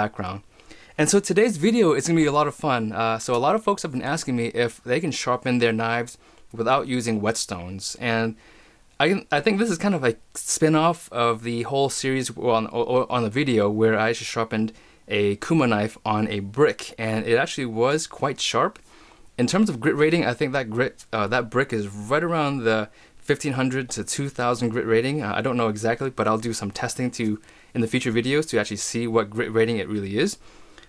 background. And so today's video is going to be a lot of fun. So a lot of folks have been asking me if they can sharpen their knives without using whetstones. And I think this is kind of a spin-off of the whole series on the video where I actually sharpened a Kuma knife on a brick, and it actually was quite sharp. In terms of grit rating, I think that brick is right around the 1500 to 2000 grit rating. I don't know exactly, but I'll do some testing in the future videos to actually see what grit rating it really is.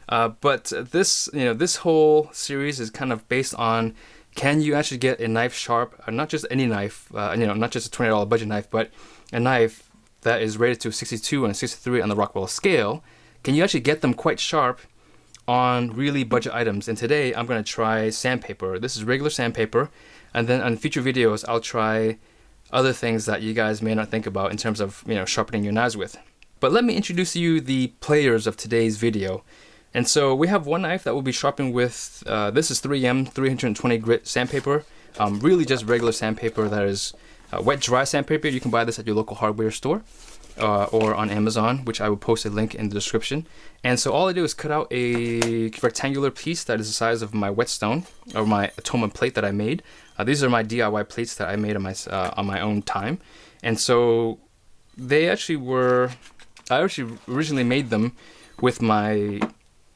But this whole series is kind of based on, can you actually get a knife sharp, not just any knife, not just a $20 budget knife, but a knife that is rated to 62 and 63 on the Rockwell scale. Can you actually get them quite sharp on really budget items? And today I'm going to try sandpaper. This is regular sandpaper, and then on future videos I'll try other things that you guys may not think about in terms of sharpening your knives with. But let me introduce you the players of today's video. And so we have one knife that we'll be sharpening with. This is 3M 320 grit sandpaper. Really just regular sandpaper that is wet dry sandpaper. You can buy this at your local hardware store or on Amazon, which I will post a link in the description. And so all I do is cut out a rectangular piece that is the size of my whetstone or my Atoma plate that I made. These are my DIY plates that I made on my own time. And so they actually were, I actually originally made them with my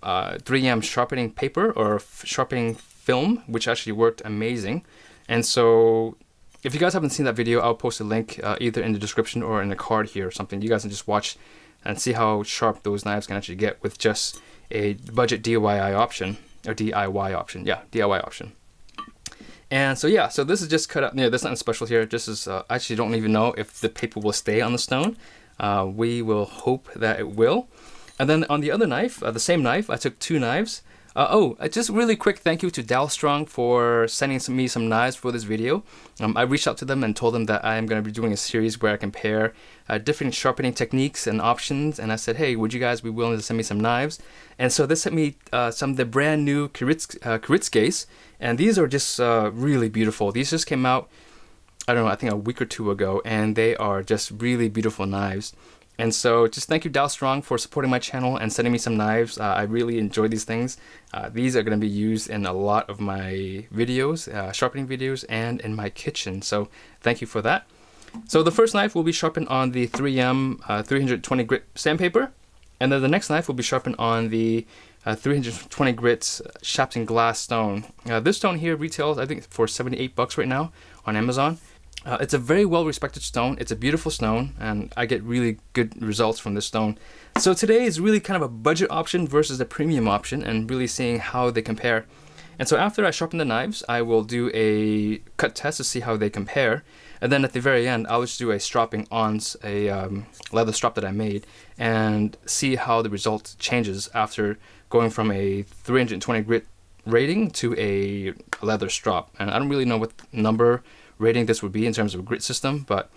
3M sharpening paper or sharpening film, which actually worked amazing. And so if you guys haven't seen that video, I'll post a link either in the description or in the card here or something. You guys can just watch and see how sharp those knives can actually get with just a budget DIY option, or DIY option. Yeah, DIY option. And so yeah, so this is just cut out. There's nothing special here. Just as I actually don't even know if the paper will stay on the stone. We will hope that it will. And then on the other knife, the same knife, I took two knives. Just really quick thank you to Dalstrong for sending me some knives for this video. I reached out to them and told them that I am going to be doing a series where I compare different sharpening techniques and options. And I said, hey, would you guys be willing to send me some knives? And so they sent me some of the brand new Kiritskes. And these are just really beautiful. These just came out, I don't know, I think a week or two ago. And they are just really beautiful knives. And so just thank you, Dalstrong, for supporting my channel and sending me some knives. I really enjoy these things. These are going to be used in a lot of my videos, sharpening videos, and in my kitchen. So thank you for that. So the first knife will be sharpened on the 3M 320 grit sandpaper. And then the next knife will be sharpened on the 320 grit Sharpen glass stone. This stone here retails, I think, for 78 bucks right now on Amazon. It's a very well respected stone. It's a beautiful stone, and I get really good results from this stone. So today is really kind of a budget option versus a premium option, and really seeing how they compare. And so after I sharpen the knives, I will do a cut test to see how they compare. And then at the very end, I'll just do a stropping on a leather strop that I made and see how the result changes after going from a 320 grit rating to a leather strop. And I don't really know what number rating this would be in terms of a grit system, but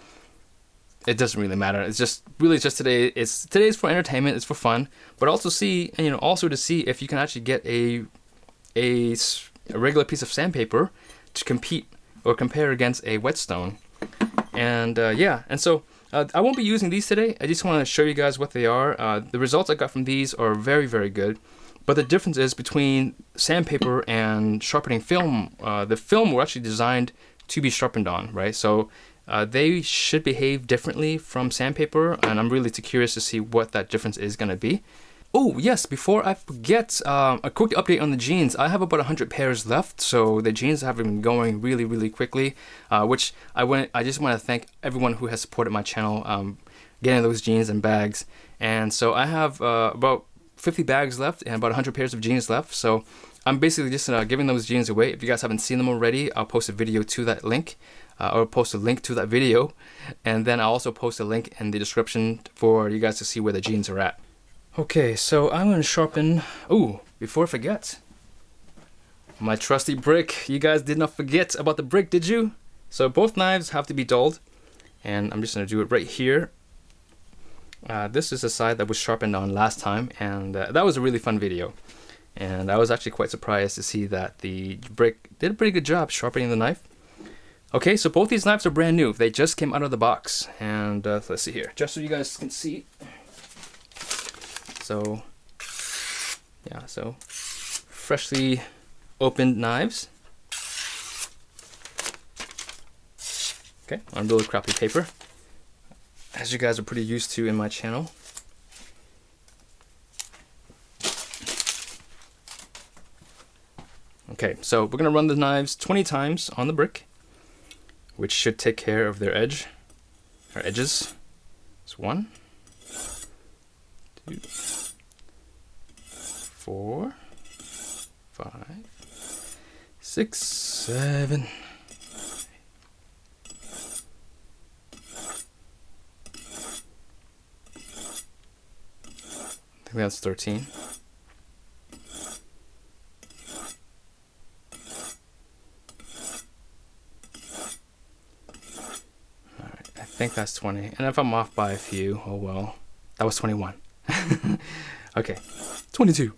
it doesn't really matter. It's just really just today's for entertainment. It's for fun, but also also to see if you can actually get a regular piece of sandpaper to compete or compare against a whetstone. And and so I won't be using these today. I just want to show you guys what they are. The results I got from these are very, very good. But the difference is between sandpaper and sharpening film. The film were actually designed to be sharpened on, right? So they should behave differently from sandpaper, and I'm really curious to see what that difference is going to be. Oh yes, before I forget, a quick update on the jeans. I have about 100 pairs left, so the jeans have been going really, really quickly, which I just want to thank everyone who has supported my channel, getting those jeans and bags. And so I have about 50 bags left and about 100 pairs of jeans left. So I'm basically just giving those jeans away. If you guys haven't seen them already, I'll post a video to that link, or post a link to that video, and then I'll also post a link in the description for you guys to see where the jeans are at. Okay, so I'm going to sharpen, before I forget, my trusty brick. You guys did not forget about the brick, did you? So both knives have to be dulled, and I'm just going to do it right here. This is the side that was sharpened on last time, and that was a really fun video. And I was actually quite surprised to see that the brick did a pretty good job sharpening the knife. Okay, so both these knives are brand new. They just came out of the box. And let's see here, just so you guys can see. So So freshly opened knives. Okay, on a little crappy paper, as you guys are pretty used to in my channel. Okay, so we're gonna run the knives 20 times on the brick, which should take care of their edges. It's 1, 2, 4, 5, 6, 7. I think that's 13. Alright, I think that's 20. And if I'm off by a few, oh well. That was 21. Okay, 22.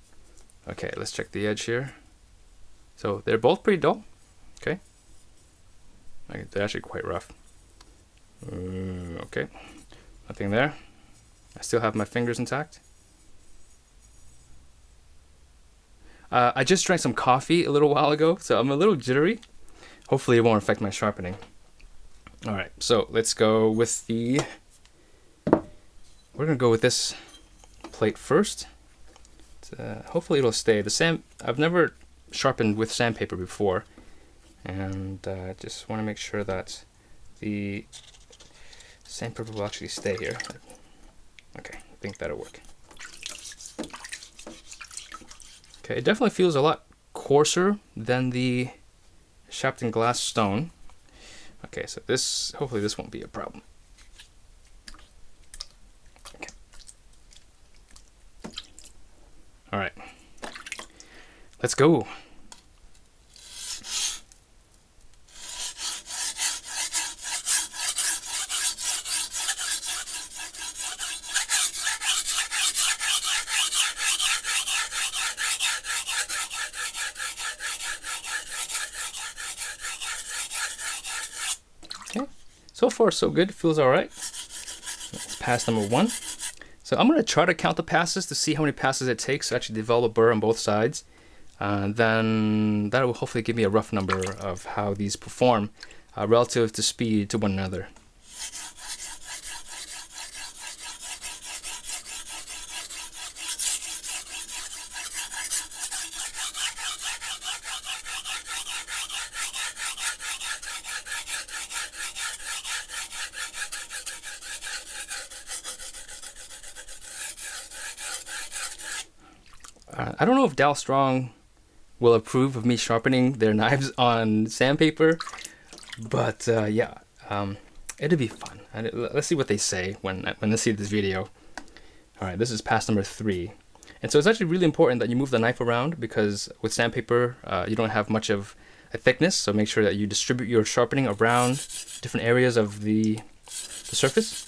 Okay, let's check the edge here. So they're both pretty dull. Okay. They're actually quite rough. Okay, nothing there. I still have my fingers intact. I just drank some coffee a little while ago, so I'm a little jittery. Hopefully it won't affect my sharpening. Alright, so let's go with the... We're going to go with this plate first. Hopefully it'll stay. I've never sharpened with sandpaper before, and just want to make sure that the sandpaper will actually stay here. Okay, I think that'll work. Okay, it definitely feels a lot coarser than the Sharpened glass stone. Okay, so hopefully this won't be a problem. Okay. All right, let's go. Okay, so far so good, feels all right. It's pass number 1. So I'm gonna try to count the passes to see how many passes it takes to actually develop a burr on both sides. Then that will hopefully give me a rough number of how these perform relative to speed to one another. I don't know if Dow Strong will approve of me sharpening their knives on sandpaper, but yeah, it'll be fun. Let's see what they say when they see this video. All right, this is pass number 3. And so it's actually really important that you move the knife around, because with sandpaper, you don't have much of a thickness, so make sure that you distribute your sharpening around different areas of the surface.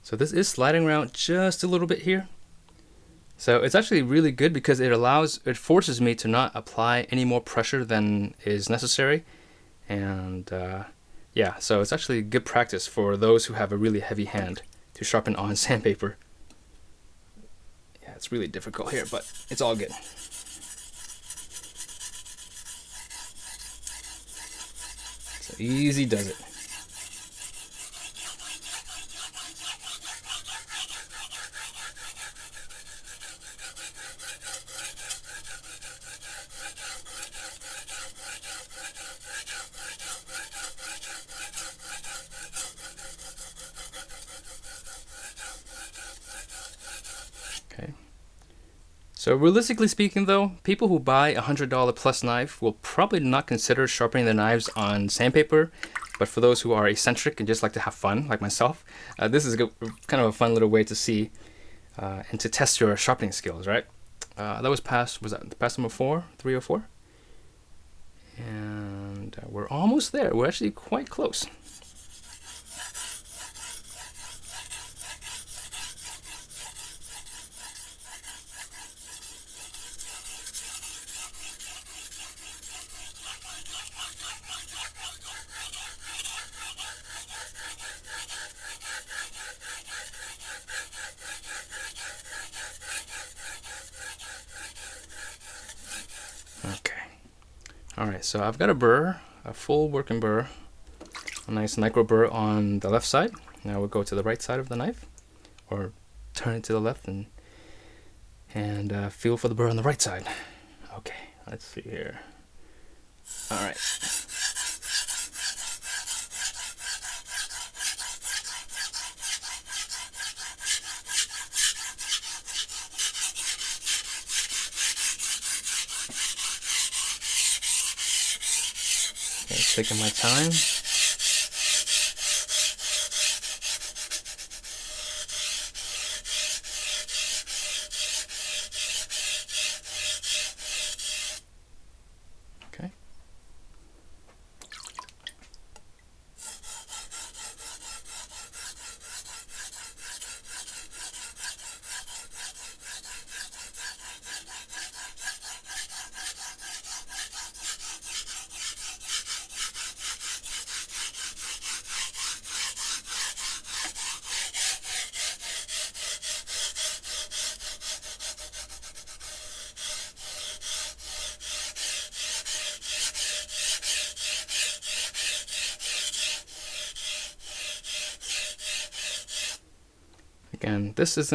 So this is sliding around just a little bit here. So it's actually really good because it forces me to not apply any more pressure than is necessary. And yeah, so it's actually good practice for those who have a really heavy hand to sharpen on sandpaper. Yeah, it's really difficult here, but it's all good. So easy does it. Okay. So realistically speaking though, people who buy a $100 plus knife will probably not consider sharpening their knives on sandpaper, but for those who are eccentric and just like to have fun, like myself, this is kind of a fun little way to see and to test your sharpening skills, right? That was pass number 4, 3 or 4? And we're almost there. We're actually quite close. Alright, so I've got a burr, a full working burr, a nice micro burr on the left side. Now we'll go to the right side of the knife, or turn it to the left and feel for the burr on the right side. Okay, let's see here. Alright. Okay, taking my time. Okay. Again, this is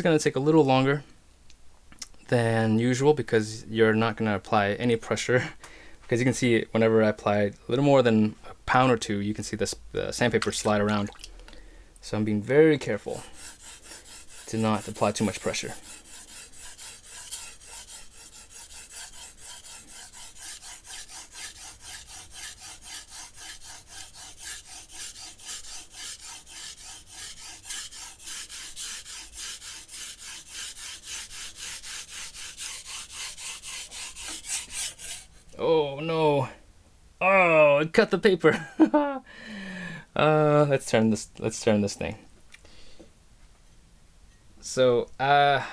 gonna take a little longer than usual because you're not gonna apply any pressure. Because you can see whenever I apply a little more than a pound or two, you can see the sandpaper slide around. So I'm being very careful to not apply too much pressure. Oh no! Oh, it cut the paper. Let's turn this thing. So, yeah,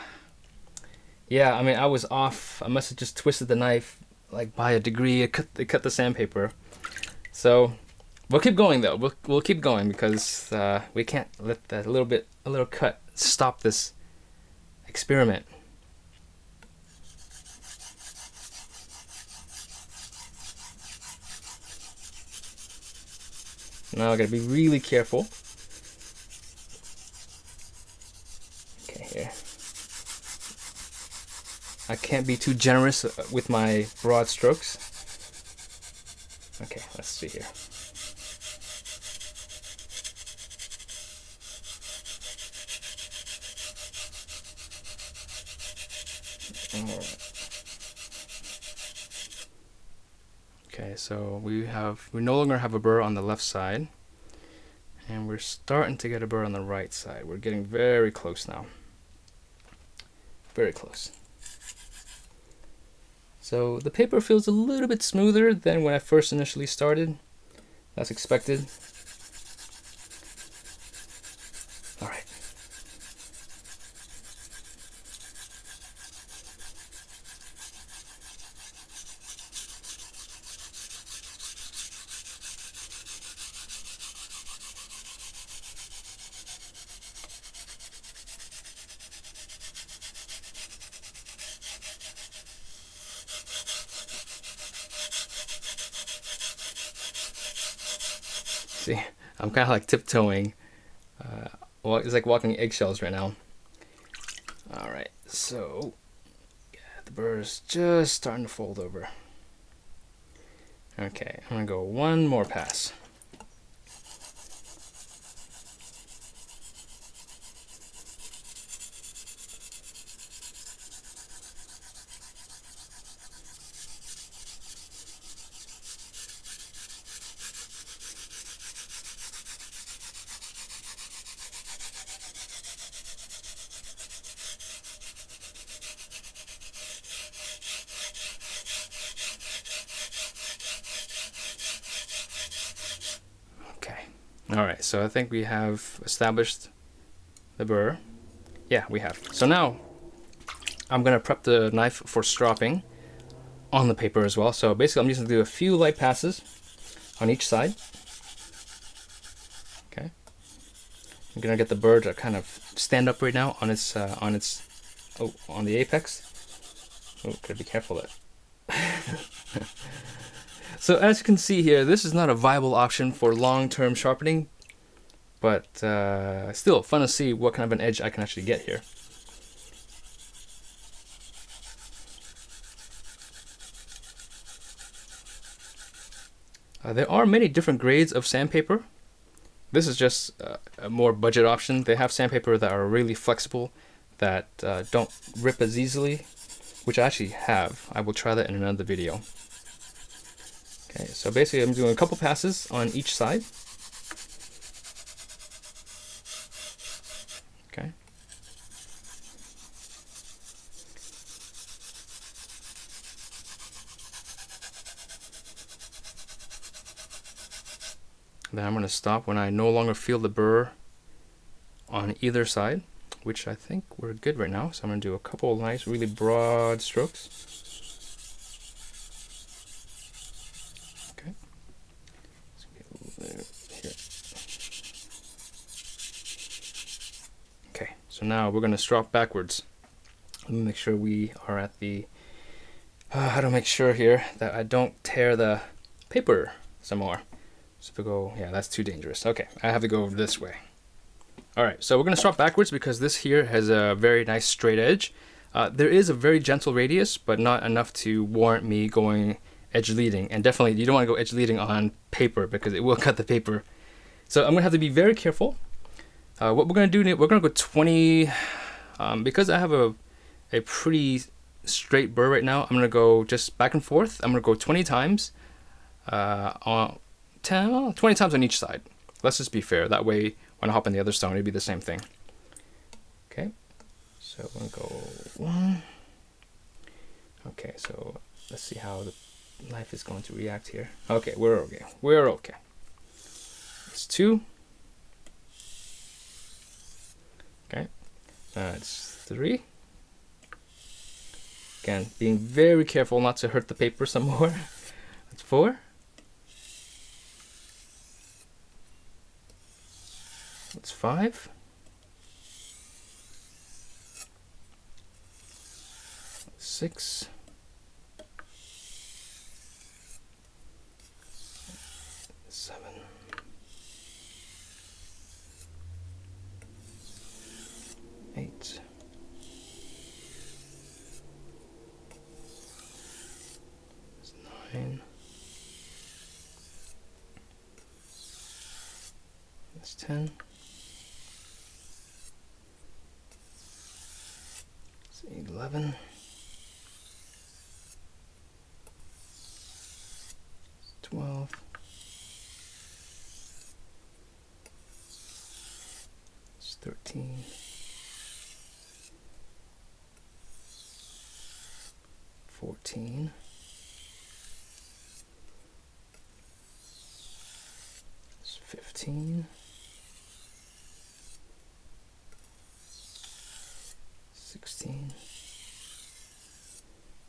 I mean, I was off. I must have just twisted the knife like by a degree. It cut the sandpaper. So, we'll keep going though. We'll keep going because we can't let that a little cut stop this experiment. Now I gotta be really careful. Okay, here. I can't be too generous with my broad strokes. Okay, let's see here. Alright. Okay, so we no longer have a burr on the left side, and we're starting to get a burr on the right side. We're getting very close now. Very close. So the paper feels a little bit smoother than when I first initially started. That's expected. All right. See, I'm kind of like tiptoeing. Well, it's like walking eggshells right now. All right, so yeah, the burr is just starting to fold over. Okay, I'm gonna go one more pass. Alright, so I think we have established the burr. Yeah, we have. So now I'm going to prep the knife for stropping on the paper as well. So basically I'm just going to do a few light passes on each side. Okay. I'm going to get the burr to kind of stand up right now on its on the apex. Oh, gotta be careful there. So as you can see here, this is not a viable option for long-term sharpening, but still fun to see what kind of an edge I can actually get here. There are many different grades of sandpaper. This is just a more budget option. They have sandpaper that are really flexible, that don't rip as easily, which I actually have. I will try that in another video. Okay, so basically I'm doing a couple passes on each side. Okay. Then I'm going to stop when I no longer feel the burr on either side, which I think we're good right now. So I'm going to do a couple of nice, really broad strokes. Okay. Okay, so now we're going to strop backwards. Let me make sure we are at the... how to make sure here that I don't tear the paper some more. So if we go, yeah, that's too dangerous. Okay, I have to go this way. All right, so we're gonna strop backwards because this here has a very nice straight edge. There is a very gentle radius, but not enough to warrant me going edge leading. And definitely you don't wanna go edge leading on paper because it will cut the paper. So I'm gonna have to be very careful. What we're gonna do, we're gonna go 20, because I have a pretty straight burr right now, I'm gonna go just back and forth. I'm gonna go 20 times, 20 times on each side. Let's just be fair. That way, when I hop on the other stone, it'd be the same thing. Okay, so I'm gonna go 1. Okay, so let's see how the knife is going to react here. Okay, we're okay. We're okay. It's 2. Okay, that's 3. Again, being very careful not to hurt the paper some more. That's 4. That's 5. 6. 7. 8. 9. That's 10. 11. 12. 13. 14. 15. 16.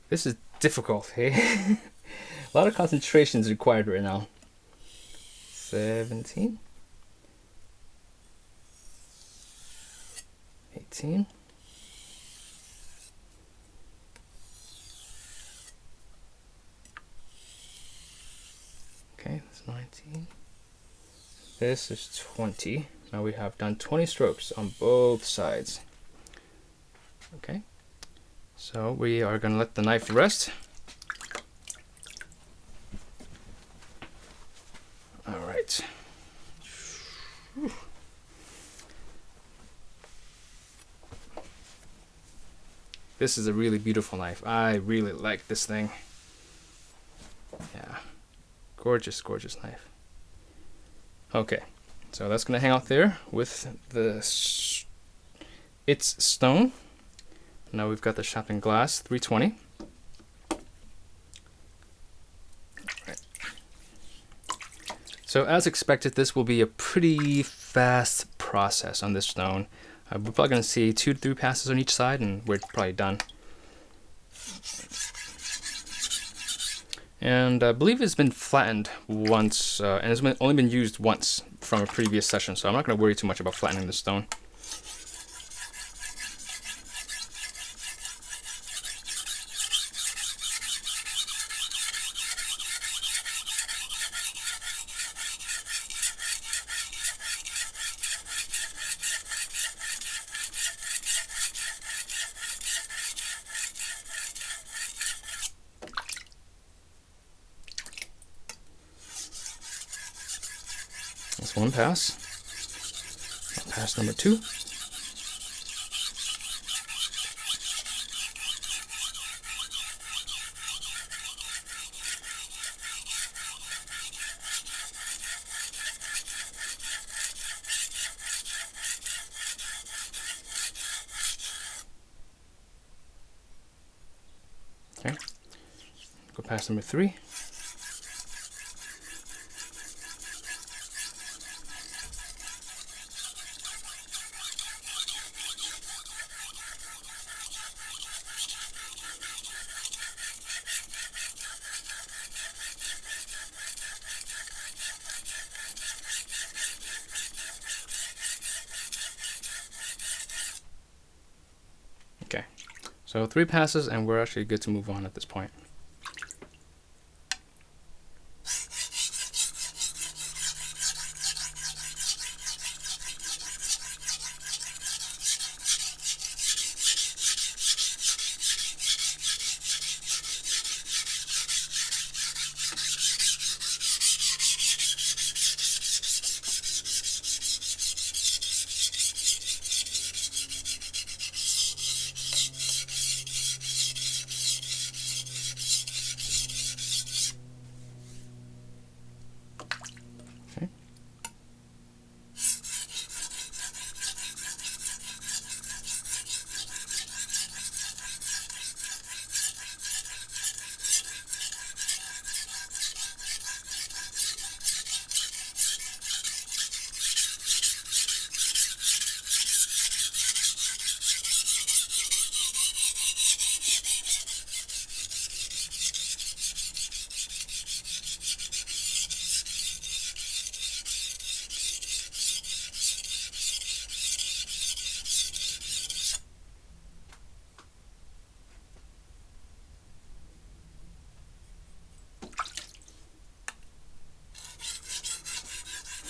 This is difficult, hey? A lot of concentration is required right now. 17. 18. 19. This is 20. Now we have done 20 strokes on both sides. Okay, so we are going to let the knife rest. All right. This is a really beautiful knife. I really like this thing. Yeah, gorgeous, gorgeous knife. Okay, so that's gonna hang out there with its stone. Now we've got the Sharpen glass 320. Right. So as expected, this will be a pretty fast process on this stone. We're probably gonna see 2 to 3 passes on each side, and we're probably done. And I believe it's been flattened once, and it's only been used once from a previous session, so I'm not going to worry too much about flattening the stone. That's one pass. Pass number 2. Okay, go past number 3. Okay, so 3 passes and we're actually good to move on at this point. Okay.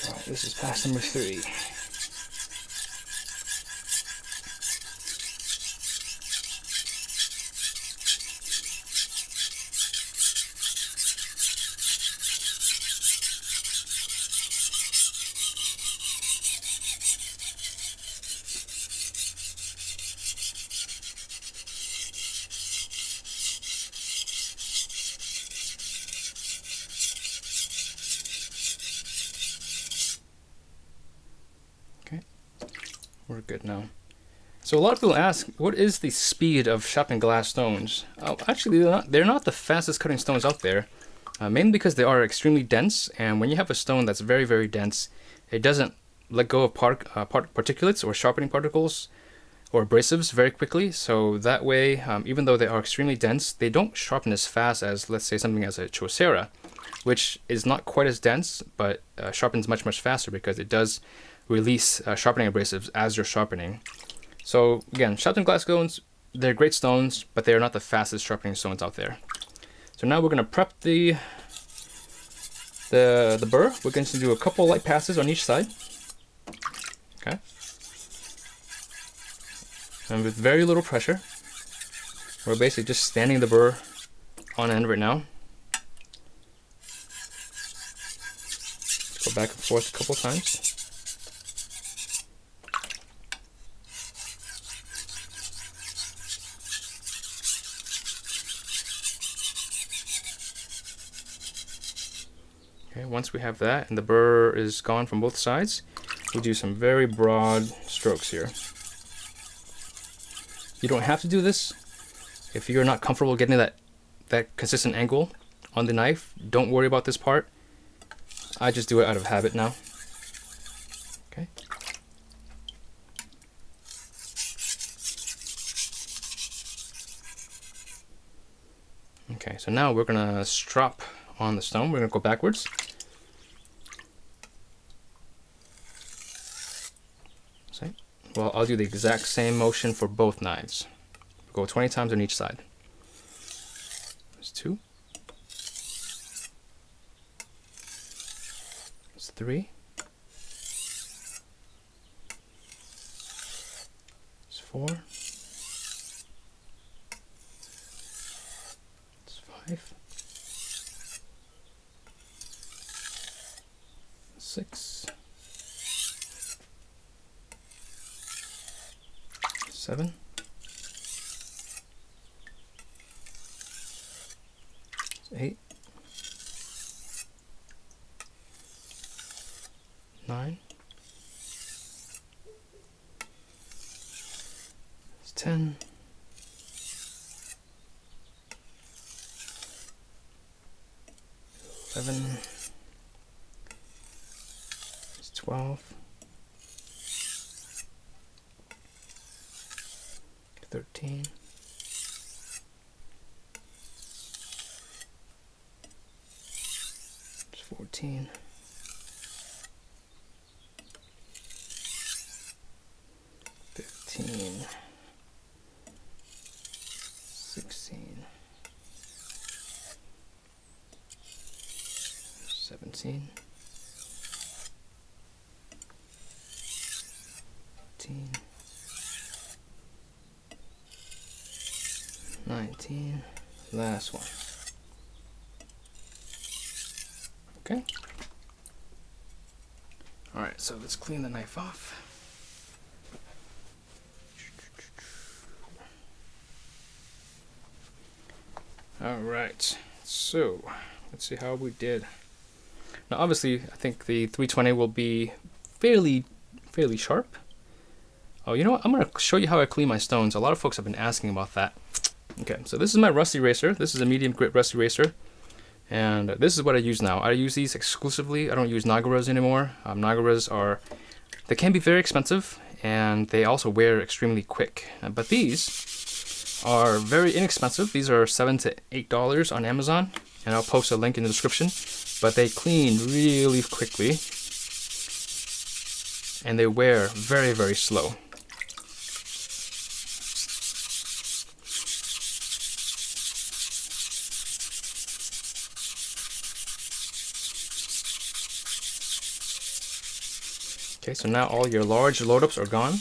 Alright, this is pass number 3. Okay, we're good now. So a lot of people ask, what is the speed of sharpening glass stones? Actually, they're not the fastest cutting stones out there, mainly because they are extremely dense, and when you have a stone that's very, very dense, it doesn't let go of particulates or sharpening particles or abrasives very quickly. So that way, even though they are extremely dense, they don't sharpen as fast as, let's say, something as a Chaucera, which is not quite as dense, but sharpens much, much faster because it does release sharpening abrasives as you're sharpening. So again, sharpened glass stones, they're great stones, but they're not the fastest sharpening stones out there. So now we're going to prep the burr. We're going to do a couple light passes on each side. Okay. And with very little pressure, we're basically just standing the burr on end right now. Go back and forth a couple times. Okay, once we have that and the burr is gone from both sides, we'll do some very broad strokes here. You don't have to do this. If you're not comfortable getting that consistent angle on the knife, don't worry about this part. I just do it out of habit now. Okay. Okay, so now we're gonna strop on the stone. We're gonna go backwards. See? Well, I'll do the exact same motion for both knives. Go 20 times on each side. There's 2. There's 3. There's 4. There's 5. 6. 7, 8, 9, 10, 11, 12, 13, 14, 15, 16, 17, 18, 19, last one. Okay. All right, so let's clean the knife off. All right, so let's see how we did. Now, obviously, I think the 320 will be fairly sharp. Oh, you know what? I'm gonna show you how I clean my stones. A lot of folks have been asking about that. Okay, so this is my rusty eraser. This is a medium grit rusty eraser, and this is what I use now. I use these exclusively. I don't use Nagaras anymore. Nagaras they can be very expensive, and they also wear extremely quick. But these are very inexpensive. These are $7 to $8 on Amazon, and I'll post a link in the description. But they clean really quickly, and they wear very slow. Okay, so now all your large load-ups are gone.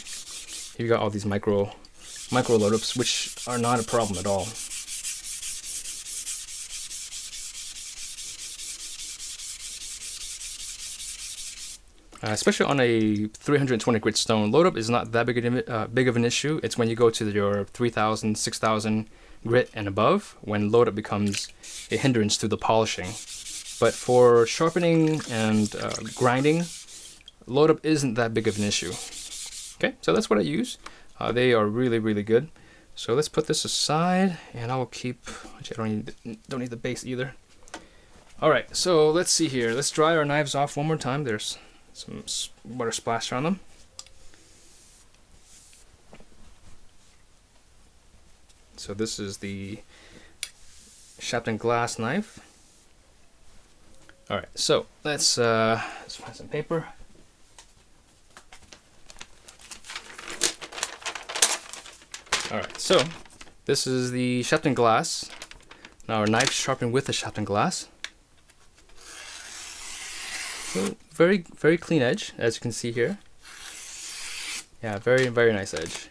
You got all these micro load-ups, which are not a problem at all. Especially on a 320 grit stone, load-up is not that big of an issue. It's when you go to your 3000, 6000 grit and above, when load-up becomes a hindrance to the polishing. But for sharpening and grinding, load-up isn't that big of an issue. Okay, so that's what I use. They are really good. So let's put this aside, and I will keep. Actually, I don't need the base either. All right, so let's see here. Let's dry our knives off one more time. There's some water splashed on them. So this is the Sharpen glass knife. All right, so let's find some paper. All right, so this is the Sharpen glass. Now our knife sharpened with the Sharpen glass. So very clean edge, as you can see here. Yeah, very nice edge.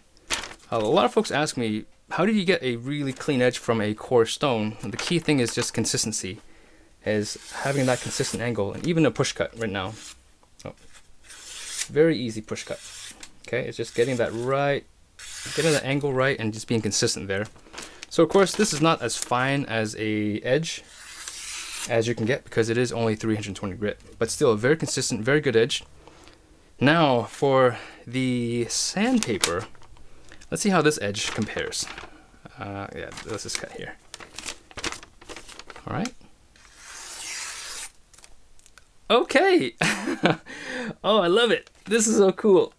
A lot of folks ask me, how do you get a really clean edge from a coarse stone? And the key thing is just consistency, is having that consistent angle, and even a push cut right now. Oh, very easy push cut. Okay, it's just getting that right. Getting the angle right and just being consistent there. So of course this is not as fine as a edge as you can get, because it is only 320 grit, but still a very consistent, very good edge. Now for the sandpaper, let's see how this edge compares. Yeah, let's just cut here. All right. Okay. Oh, I love it. This is so cool.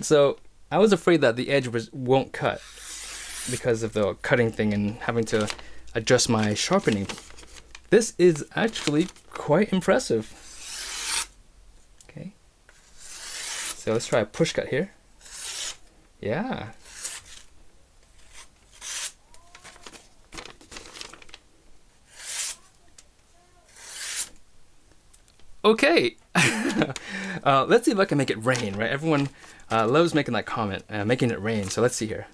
So I was afraid that the edge won't cut because of the cutting thing and having to adjust my sharpening. This is actually quite impressive. Okay. So let's try a push cut here. Yeah. Okay. Let's see if I can make it rain, right? Everyone loves making that comment, making it rain. So let's see here.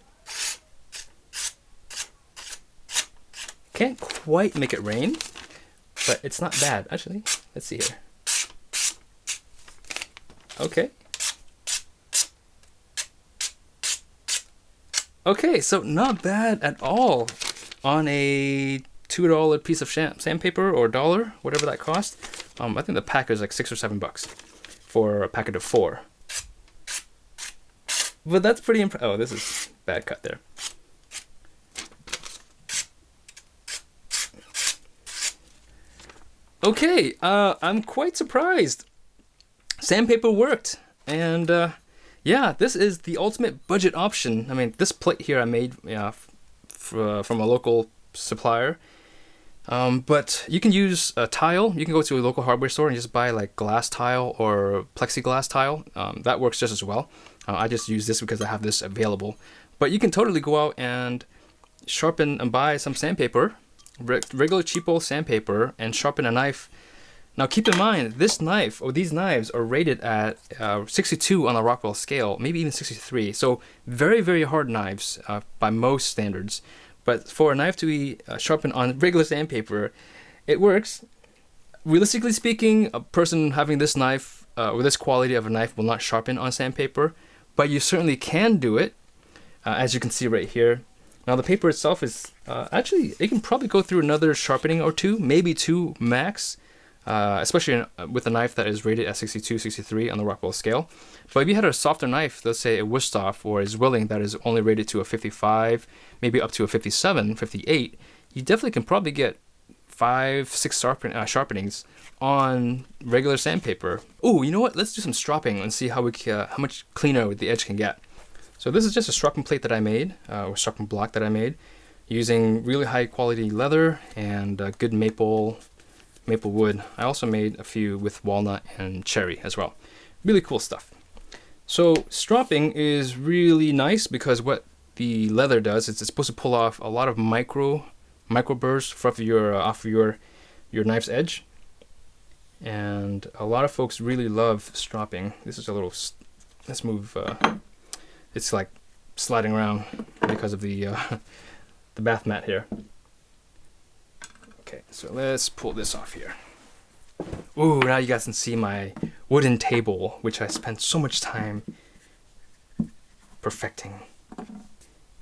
Can't quite make it rain, but it's not bad. Actually, let's see here. Okay. Okay, so not bad at all on a $2 piece of sandpaper or $1, whatever that cost. I think the pack is like $6 or $7 for a packet of 4. But that's pretty oh, this is bad cut there. Okay, I'm quite surprised. Sandpaper worked, and yeah, this is the ultimate budget option. I mean, this plate here I made from a local supplier. But you can use a tile. You can go to a local hardware store and just buy like glass tile or plexiglass tile. That works just as well. I just use this because I have this available. But you can totally go out and sharpen and buy some sandpaper, regular cheapo sandpaper, and sharpen a knife. Now keep in mind, this knife or these knives are rated at 62 on the Rockwell scale, maybe even 63. So very, very hard knives by most standards. But for a knife to be sharpened on regular sandpaper, it works. Realistically speaking, a person having this knife or this quality of a knife will not sharpen on sandpaper, but you certainly can do it, as you can see right here. Now the paper itself is actually, it can probably go through another sharpening or 2, maybe 2 max, especially with a knife that is rated at 62, 63 on the Rockwell scale. But if you had a softer knife, let's say a Wusthof or a Zwilling that is only rated to a 55, maybe up to a 57, 58, you definitely can probably get 5, 6 sharpenings on regular sandpaper. Oh, you know what? Let's do some stropping and see how much cleaner the edge can get. So this is just a stropping plate that I made, or stropping block that I made, using really high quality leather and good maple wood. I also made a few with walnut and cherry as well. Really cool stuff. So stropping is really nice because what the leather does is it's supposed to pull off a lot of micro burrs off your knife's edge, and a lot of folks really love stropping. This is a little. Let's move. It's like sliding around because of the bath mat here. Okay, so let's pull this off here. Ooh, now you guys can see my wooden table, which I spent so much time perfecting.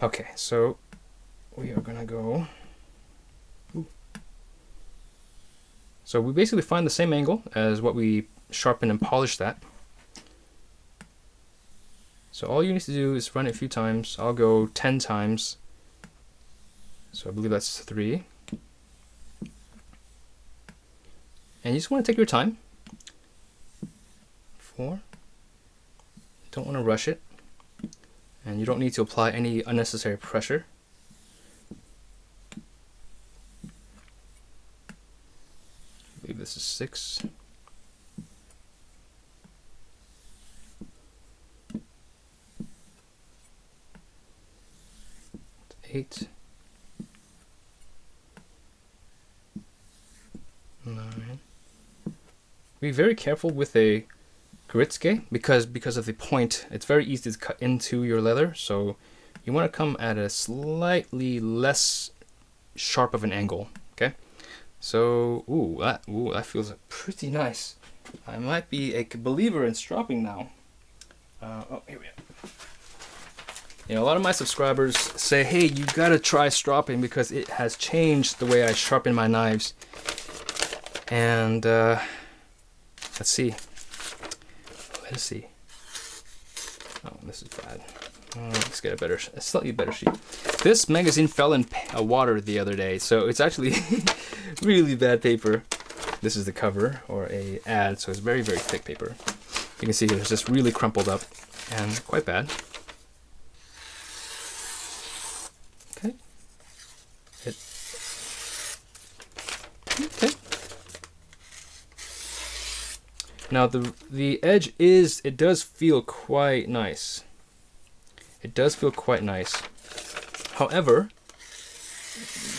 Okay, so we are gonna go. Ooh. So we basically find the same angle as what we sharpened and polished at. So all you need to do is run it a few times. I'll go 10 times. So I believe that's 3. And you just want to take your time. 4. Don't want to rush it. And you don't need to apply any unnecessary pressure. I believe this is 6. 8. 9. Be very careful with a Gritske because of the point. It's very easy to cut into your leather, so you want to come at a slightly less sharp of an angle. Okay, so that feels pretty nice. I might be a believer in stropping now. Oh, here we are. You know, a lot of my subscribers say, hey, you gotta try stropping because it has changed the way I sharpen my knives. And let's see. Oh, this is bad. Let's get a slightly better sheet. This magazine fell in water the other day, so it's actually really bad paper. This is the cover or a ad, so it's very, very thick paper. You can see it's just really crumpled up and quite bad. Okay. Okay. Now the edge it does feel quite nice. It does feel quite nice. However,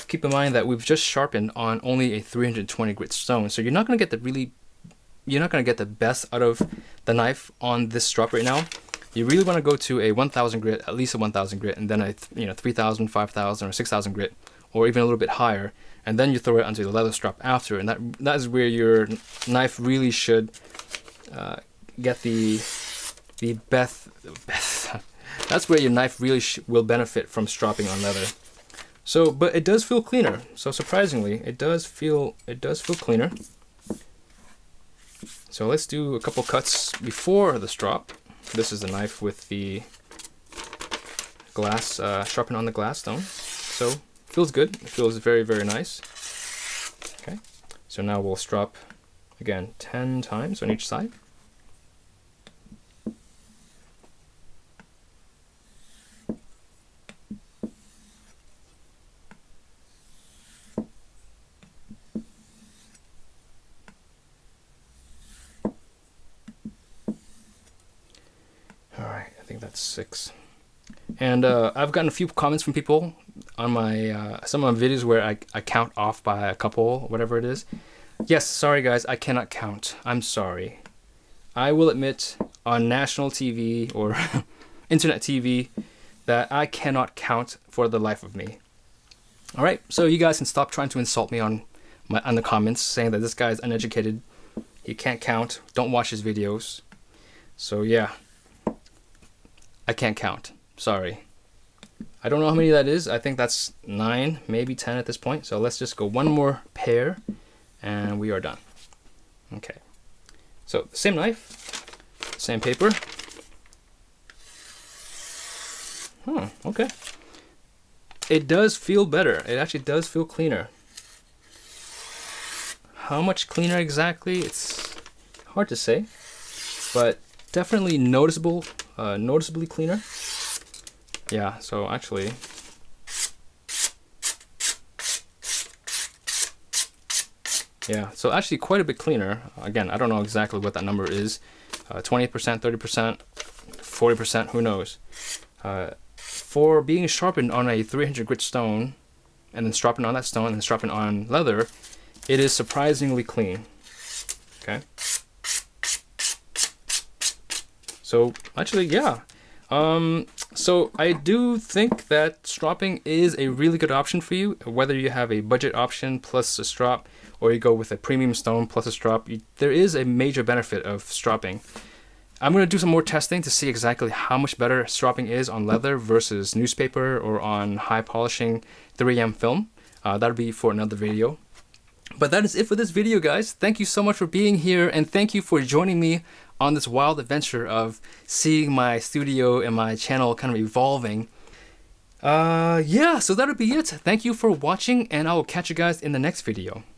keep in mind that we've just sharpened on only a 320 grit stone, so you're not gonna get the best out of the knife on this strop right now. You really want to go to a 1000 grit, at least a 1000 grit, and then a 3000, 5000, or 6000 grit, or even a little bit higher, and then you throw it onto the leather strap after, and that is where your knife really should get the best That's where your knife really will benefit from stropping on leather. So, but it does feel cleaner. So surprisingly, it does feel cleaner. So let's do a couple cuts before the strop. This is the knife with the glass, sharpen on the glass stone. So feels good. It feels very, very nice. Okay. So now we'll strop again 10 times on each side. Alright, I think that's 6. And I've gotten a few comments from people on my some of my videos where I count off by a couple, whatever it is. Yes, sorry guys, I cannot count. I'm sorry. I will admit on national TV or internet TV that I cannot count for the life of me. Alright, so you guys can stop trying to insult me on the comments, saying that this guy is uneducated, he can't count, don't watch his videos. So yeah, I can't count. Sorry. I don't know how many that is. I think that's 9, maybe 10 at this point. So let's just go one more pair and we are done. Okay. So same knife, sandpaper. Okay. It does feel better. It actually does feel cleaner. How much cleaner exactly? It's hard to say, but definitely noticeably cleaner. Yeah, so actually, yeah, so actually quite a bit cleaner. Again, I don't know exactly what that number is. 20%, 30%, 40%, who knows. For being sharpened on a 300 grit stone, and then sharpened on that stone, and then sharpened on leather, it is surprisingly clean. Okay. So actually, yeah. So I do think that stropping is a really good option for you, whether you have a budget option plus a strop, or you go with a premium stone plus a strop. There is a major benefit of stropping. I'm going to do some more testing to see exactly how much better stropping is on leather versus newspaper or on high polishing 3M film. That'll be for another video. But that is it for this video, guys. Thank you so much for being here, and thank you for joining me on this wild adventure of seeing my studio and my channel kind of evolving. Yeah, so that'll be it. Thank you for watching, and I will catch you guys in the next video.